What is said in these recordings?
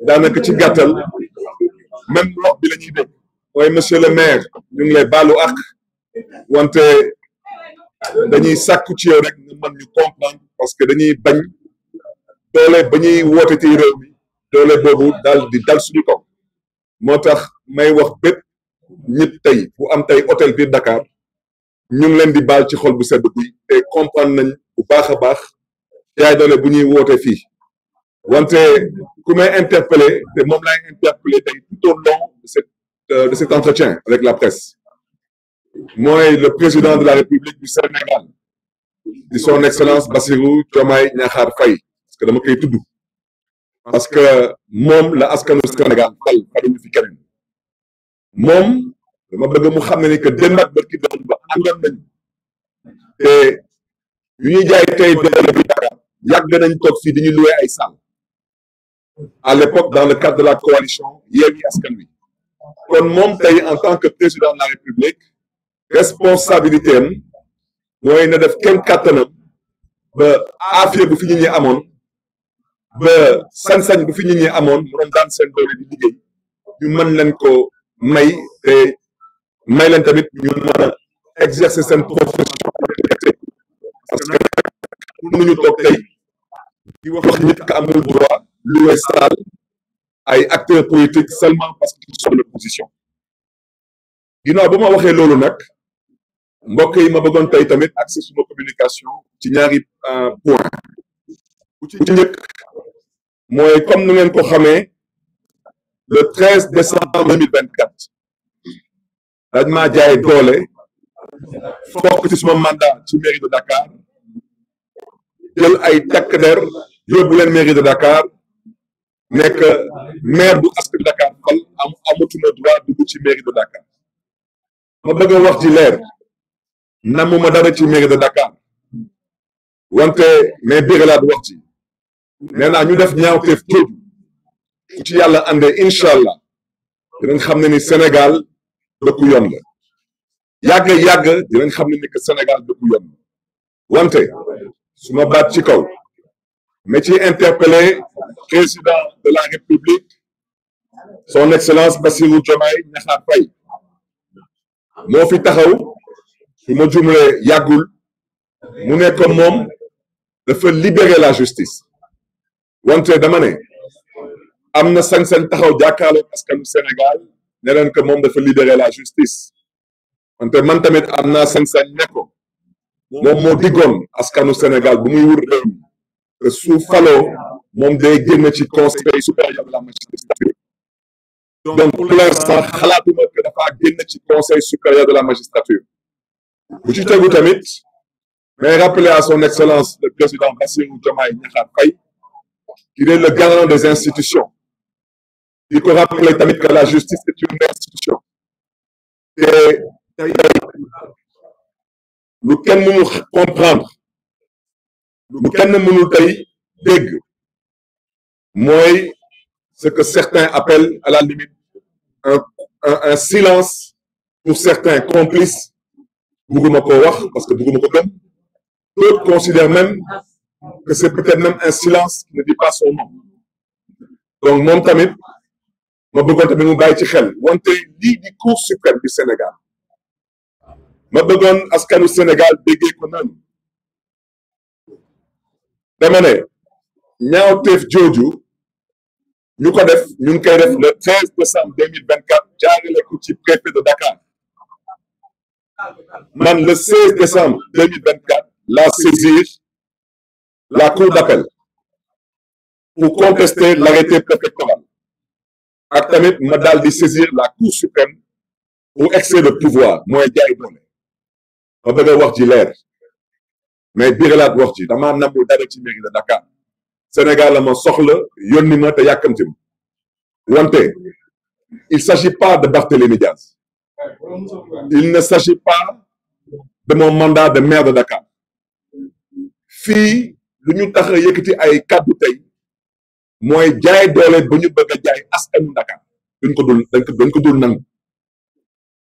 daanaka ci gàttal même wax bi la ñuy dégg mooy monsieur le maire ñu ngi lay baalu ak wante dañuy sàkku ci yow rek nga mën ñu comprendre parce que dañuy bañ doole ba ñuy woote ci réew mi doole boobu daal di dal suñu kaw moo tax may wax bépp ñit tey bu am tey hôtel biir Dakar ñu ngi leen di baal ci xol bu sedd buy te comprendre nañ bu baax a baax yaay doole bu ñuy woote fii wante ku may interpellé te moom laay interpellé tey tout au long de cet entretien avec la presse mooy le président de la République du Sénégal di son excellence Bassirou Diomaye Diakhar Faye parce que dama koy tudd parce que moom la askanu Sénégal faluñu fi keneen moom dama bëgg mu xam ne ni que démb ak barki doon ba àndoon nañ te yu ñuy jaay tey doole bi Dakar yàgg nañ toog fii di ñu loué ay salle à l'époque dans le cadre de la coalition Yewwi Askan Wi kon moom tey en tant que président de la République responsabilité am mooy na def kenn kàttanam ba aafiya bu fi nit ñi amoon ba sañ-sañ bu fi nit ñi amoon mu doon daan seen doole di liggéey ñu mën leen ko may te may leen tamit ñu mën a exercer seen profession parce que mënuñu toog tey di wax nit ka amul droit louer salle ay acteurs politiques seulement parce qu'ils sont de l'opposition ginnaaw ba ma waxee loolu nag mbokk yi ma bëggoon tey tamit accès suma communication ci ñaari point bu ci njëkk mooy comme nu ngeen ko xamee le 13 décembre 2024 dañ maa jaay doole fokk ci suma mandat ci mairie de Dakar jël ay takk der yóbbu leen mairie de Dakar nekk maire bu askan Dakar fal amatuma droit dugg ci mairie de Dakar ma bëgg a wax ci leer namuma dara ci mairie de Dakar wante mais béralaat wax ci nee naa ñu def ñaawteef jooju fu ci yàlla àndee incha allah dinañ xam ne ni Sénégal dëkku yoon la yàgg dinañ xam ne ni que Sénégal dëkku yoon la wante su ma baat ci kaw mais ci interpellé président de la République son excellence Bassirou Diomaye Diakhar Faye moo fi taxaw su ma jumlee yàggul mu nekk moom dafa libérer la justice wante dama ne am na sañ-sañ taxaw jàkkaarloo askanu Sénégal ne leen que moom dafa libérer la justice wante man tamit am naa sañ-sañ ne ko moom moo diggoon askanu Sénégal bu muy wut réew mi que su faloo moom day génn ci conseil supérieur de la magistrature donc pour l'instant xalaatuma que dafa génn ci conseil supérieur de la magistrature bu ci tegu tamit mais rappeler à son excellence le président Bassirou Diomaye Diakhar Faye qu'il est le garant des institutions di ko rappeler tamit que la justice est une institution te tey lu kenn mënul comprendre lu kenn mënul tey dégg mooy ce que certains appellent à la limite un silence pour certains complices bëgguma ko wax parce que bëgguma ko gëm d'autres considèrent même que c'est peut-être même un silence qui ne dit pas son nom donc moom tamit ma bëggoon tamit mu bàyyi ci xel wante lii di Cour suprême du Sénégal ma bëggoon askanu Sénégal déggee ko noonu dama ne ñaawteef jooju ñu ko def ñu ngi koy def le 13 décembre 2024 jaarale ko ci préfet de Dakar man le 16 décembre 2024 la saisir la cour d'appel pour contester l'arrêté préfectoral ak tamit ma daal di saisir la cour suprême pour excès de pouvoir mooy jaay doole ma bëgg a wax ji leer mais biralaat wax ji dama namul dara ci mairie de Dakar Sénégal la ma soxla yónni ma te yàkkamti ma wante il s'agit pas de Barthélémy Diaz il ne s'agit pas de mon mandat de maire de Dakar fii lu ñu tax a yëkkati ay kàddu tey mooy jaay doole ba ñu bëgg a jaay askanu Dakar dañ ko dul nangu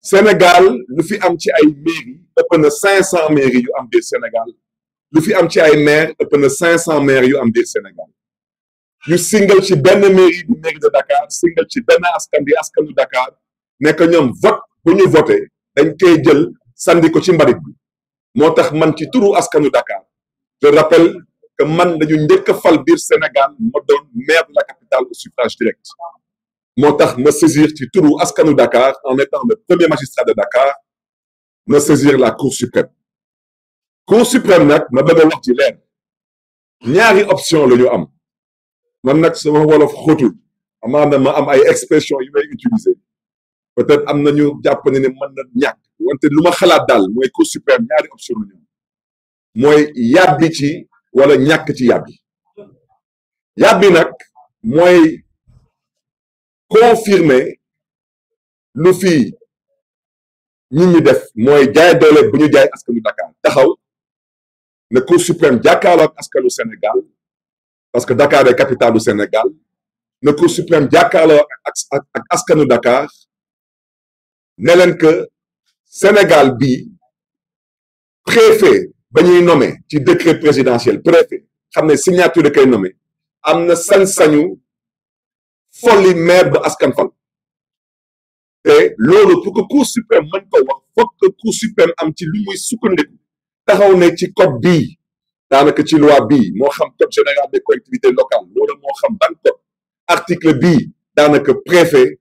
Sénégal lu fi am ci ay mairie ëpp na 500 mairies yu am biir Sénégal lu fi am ci ay maire ëpp na 500 maires yu am biir Sénégal ñu singal ci benn mairie du mairie de Dakar singal ci benn askan di askanu Dakar ne que ñoom vote bu ñu voté dañ koy jël sandi ko ci mbalit bi moo tax man ci turu askanu Dakar je rappelle que man dañu njëkk a fal biir Sénégal ma doon maire de la capitale au suffrage direct moo tax ma saisir ci turu askanu Dakar en étant le premier magistrat de Dakar ma saisir la Cour suprême nag ma bëgg a wax ci leer ñaari option la ñu am man nag sama wolof xóotul amaana ma am ay expression yu may utiliser peut-être am nañu jàpp ne mën na ñàkk wante lu ma xalaat daal mooy Cour suprême ñaari option la ñu am mooy yàbbi ci wala ñàkk ci yàbbi nag mooy confirmer lu fi nit ñi def mooy jaay doole bu ñu jaay askanu Dakar taxaw ne Cour suprême jàkkaarloo ak askanu Sénégal parce que Dakar est capitale du Sénégal ne Cour suprême jàkkaarloo ak askanu Dakar ne leen que Sénégal bi préfet ba ñuy nommé ci décret présidentiel préfet xam ne signature da koy nommé am na sañ-sañu folli maire ba askan fal te loolu pour que Cour suprême mën ko wax foog que Cour suprême am ci lu muy sukkandiku taxaw ne ci code bii daanaka ci loi bii moo xam code général des collectivités locales wala moo xam ban code article bii daanaka préfet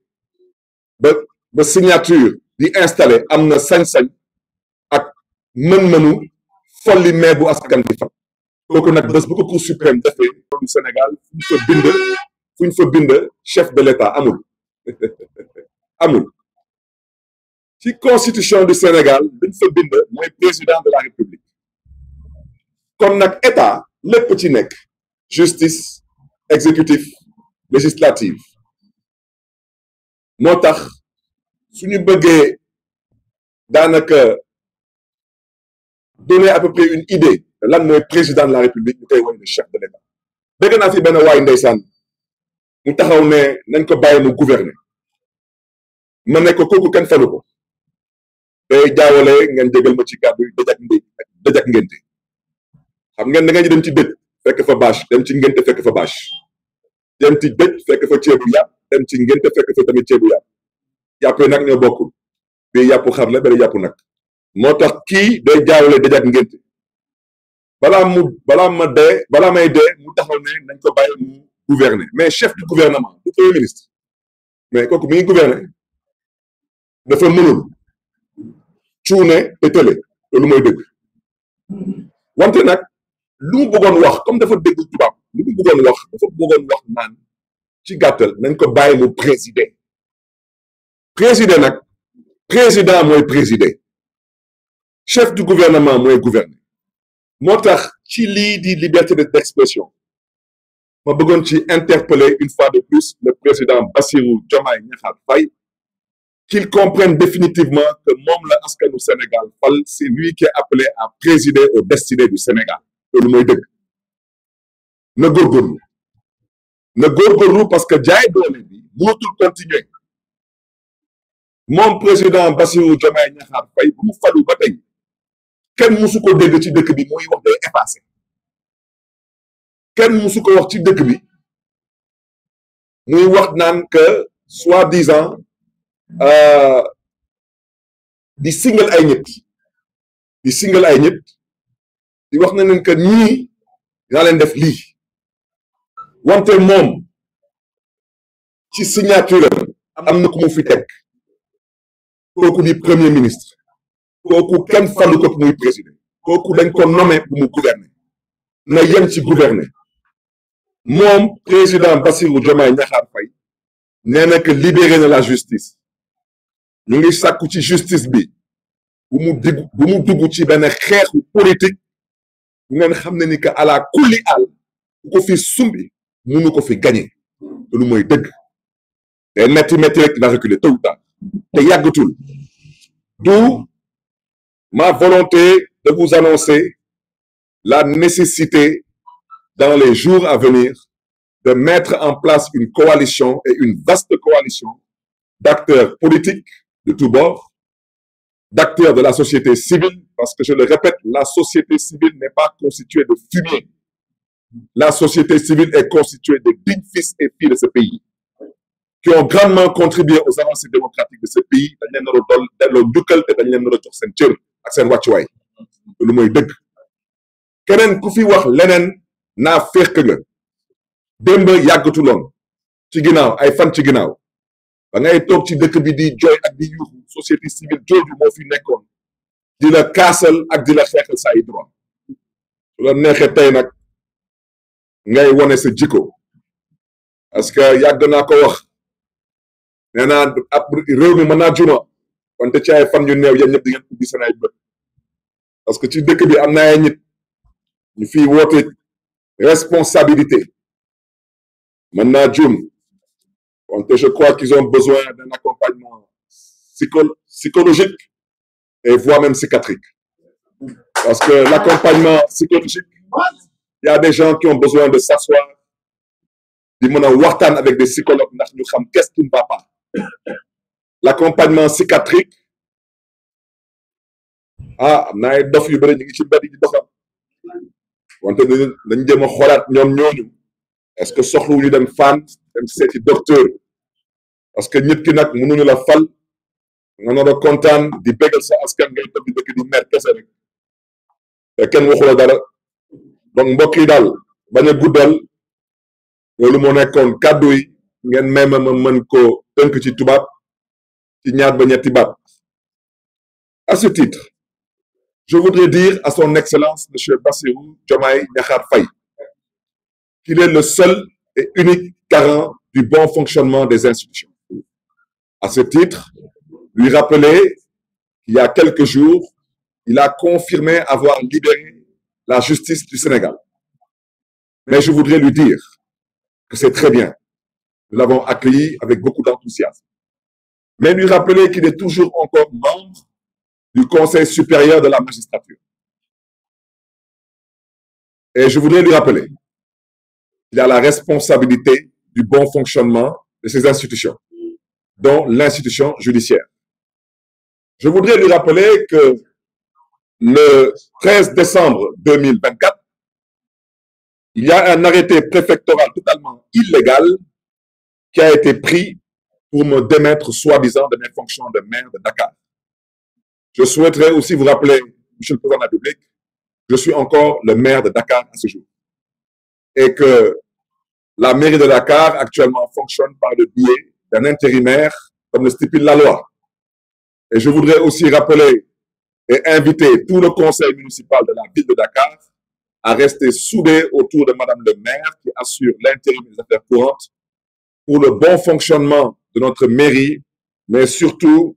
ba signature di installé am na sañ-sañ ak mën-mënu folli maire bu askan bi fal kooku nag bés bu ko Cour suprême defee du Sénégal fu ñu fa bind chef de l'État amul ci constitution du Sénégal dañ fa bind mooy président de la République kon nag état lépp ci nekk justice exécutif législative moo tax suñu bëggee daanaka donner à peu près une idée de lan mooy président de la République ñu koy woy le chef de l'État dégg naa fi benn waay ndeysaan mu taxaw ne nañ ko bàyyi mu gouverner ma ne ko kooku kenn falu ko day jaawale ngeen jégal ma ci kàddu yi dajak ngénte xam ngeen da ngeen dem ci dëj fekk fa bâche dem ci ngénte fekk fa bâche dem ci dëj fekk fa ceebu yàpp dem ci ngénte fekk fa tamit ceebu yàpp yàpp nag ñoo bokkul bii yàppu xar la bari yàppu nag moo tax kii day jaawale dajak ngénte balaa may dee mu taxaw ne nañ ko bàyyi mu gouverner mais chef du gouvernement du premier ministre mais kooku mi ngi gouverner dafa mënul cuune te tële loolu mooy dëgg wante nag lu mu bëggoon wax comme dafa dégg tubaab lu mu bëggoon wax naan ci gàttal nañ ko bàyyi mu présider nag président mooy présider chef du gouvernement mooy gouverner moo tax ci lii di liberté d'expression ma bëggoon ci interpeller une fois de plus le président Bassirou Diomaye Diakhar Faye qu'il comprenne définitivement que moom la askanu Sénégal fal c'est lui qui est appelé à présider aux destinées du Sénégal loolu mooy dëgg na góorgóorlu parce que jaay doole bi mënatul continuer moom président Bassirou Diomaye Diakhar Faye bu mu falu ba tey kenn musu ko dégg ci dëkk bi muy wax day effacé kenn musu ko wax ci dëkk bi muy wax naan que soi-disant di singal ay nit di wax na leen que ñii dinaa leen def lii wante moom ci signature am na ku mu fi teg kooku di premier ministre kooku kenn falu ko muy président kooku dañ ko nommé bu mu gouverner na yem ci gouverner moom président Bassirou Diomaye Diakhar Faye nee na que libéré na la justice ñu ngi sàkku ci justice bi bu mu dugg ci benn xeexu politique bu ngeen xam ne ni que ala kulli àll bu ko fi sumbi munu ko fi gagné loolu mooy dëgg te metti rek va reculer tôt ou tard te yàggatul d'où ma volonté de vous annoncer la nécessité dans les jours à venir de mettre en place une coalition et une vaste coalition d'acteurs politiques de tous bords, d'acteurs de la société civile, parce que je le répète, la société civile n'est pas constituée de fumier. la société civile est constituée de dignes fils et filles de ce pays qui ont grandement contribué aux avancées démocratiques de ce pays. dañ leen nar a dool delloo njukkal te dañ leen nar a jox seen cër ak seen wàccuwaay lu mooy dëgg. keneen ku fi wax leneen naa féq nga démb yàggatuloon ci ginnaaw ay fan ci ginnaaw ba ngay toog ci dëkk bi di jooy ak di yuuxu société civile jooju moo fi nekkoon di la kaasal ak di la xeexal sa ay droit su la neexee tey nag ngay wone sa jikko parce que yàgg naa ko wax nee naa ab réew mi mën naa juma wante ci ay fan yu néew yéen ñëpp di ngeen ubbi seen ay bët parce que ci dëkk bi am na ay nit ñu fiy woote responsabilité mën naa jum wante je crois qu'ils ont besoin d'un accompagnement psychologique et voire même psychiatrique parce que l'accompagnement psychologique il y a des gens qui ont besoin de s'asseoir di mën a waxtaan avec des psychologues ndax ñu xam qu'est-ce qui ne va pas. L'accompagnement psychiatrique am na ay dof yu bëri ñu ngi ci mbedd di doxam wante dañ jéem a xoolaat ñoom ñooñu est-ce que soxlawuñu dem fan dem seeti docteur parce que nit ki nag mënuñu la fal nga nar a kontaan di bégal sa askan ngay tëb di dëkk di mer kese rek te kenn waxu la dara donc mbokk yi daal bañ a guddal loolu moo nekkoon kàddu yi ngeen may ma mën ko tënk ci tubaab ci ñaar ba ñetti baat. À ce titre, je voudrais dire à son Excellence Monsieur Bassirou Diomaye Diakhar Faye qu'il est le seul et unique garant du bon fonctionnement des institutions. À ce titre, lui rappeler qu'il y a quelques jours, il a confirmé avoir libéré la justice du Sénégal. Mais je voudrais lui dire que c'est très bien. Nous l'avons accueilli avec beaucoup d'enthousiasme. Mais lui rappeler qu'il est toujours encore membre du Conseil supérieur de la magistrature. Et je voudrais lui rappeler qu'il a la responsabilité du bon fonctionnement de ces institutions, dont l'institution judiciaire. Je voudrais lui rappeler que le 13 décembre 2024, il y a un arrêté préfectoral totalement illégal qui a été pris pour me démettre soi-disant de mes fonctions de maire de Dakar. Je souhaiterais aussi vous rappeler, Monsieur le Président de la République, je suis encore le maire de Dakar à ce jour. Et que la mairie de Dakar actuellement fonctionne par le biais d'un intérimaire comme le stipule la loi. Et je voudrais aussi rappeler et inviter tout le conseil municipal de la ville de Dakar à rester soudé autour de Madame le maire qui assure l'intérim des affaires courantes pour le bon fonctionnement de notre mairie, mais surtout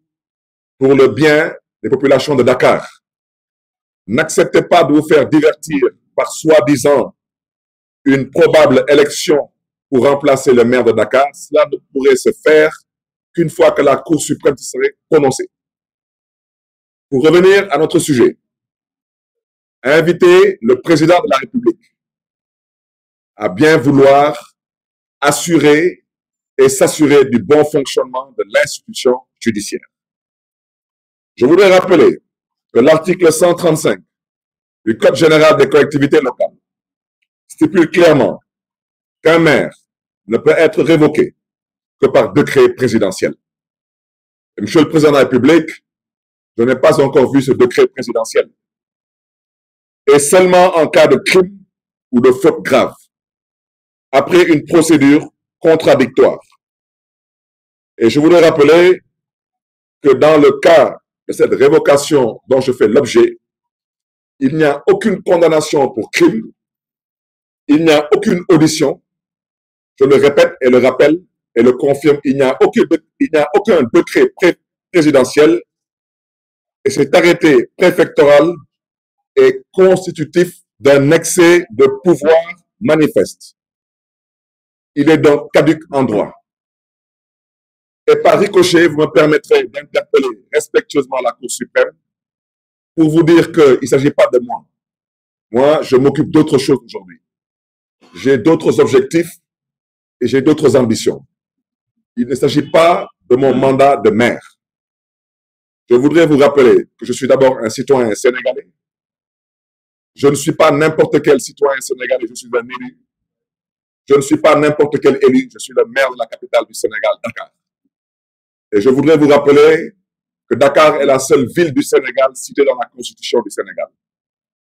pour le bien des populations de Dakar. N'acceptez pas de vous faire divertir par soi-disant une probable élection pour remplacer le maire de Dakar. Cela ne pourrait se faire qu'une fois que la Cour suprême serait prononcée. Pour revenir à notre sujet, inviter le président de la République à bien vouloir assurer et s'assurer du bon fonctionnement de l'institution judiciaire. Je voudrais rappeler que l'article 135 du Code général des collectivités locales stipule clairement qu'un maire ne peut être révoqué que par décret présidentiel. Et Monsieur le Président de la République, je n'ai pas encore vu ce décret présidentiel. Et seulement en cas de crime ou de faute grave, après une procédure contradictoire. Et je voudrais rappeler que dans le cas de cette révocation dont je fais l'objet, il n'y a aucune condamnation pour crime, il n'y a aucune audition, je le répète et le rappelle et le confirme, il n'y a aucun décret présidentiel et cet arrêté préfectoral est constitutif d'un excès de pouvoir manifeste. Il est donc caduc en droit. Et par ricochet, vous me permettrez d'interpeller respectueusement la Cour suprême pour vous dire qu'il ne s'agit pas de moi. Moi, je m'occupe d'autre chose aujourd'hui. J'ai d'autres objectifs et j'ai d'autres ambitions. Il ne s'agit pas de mon mandat de maire. Je voudrais vous rappeler que je suis d'abord un citoyen sénégalais Je ne suis pas n'importe quel citoyen sénégalais, je suis un élu. Je ne suis pas n'importe quel élu, je suis le maire de la capitale du Sénégal, Dakar. Et je voudrais vous rappeler que Dakar est la seule ville du Sénégal citée dans la Constitution du Sénégal.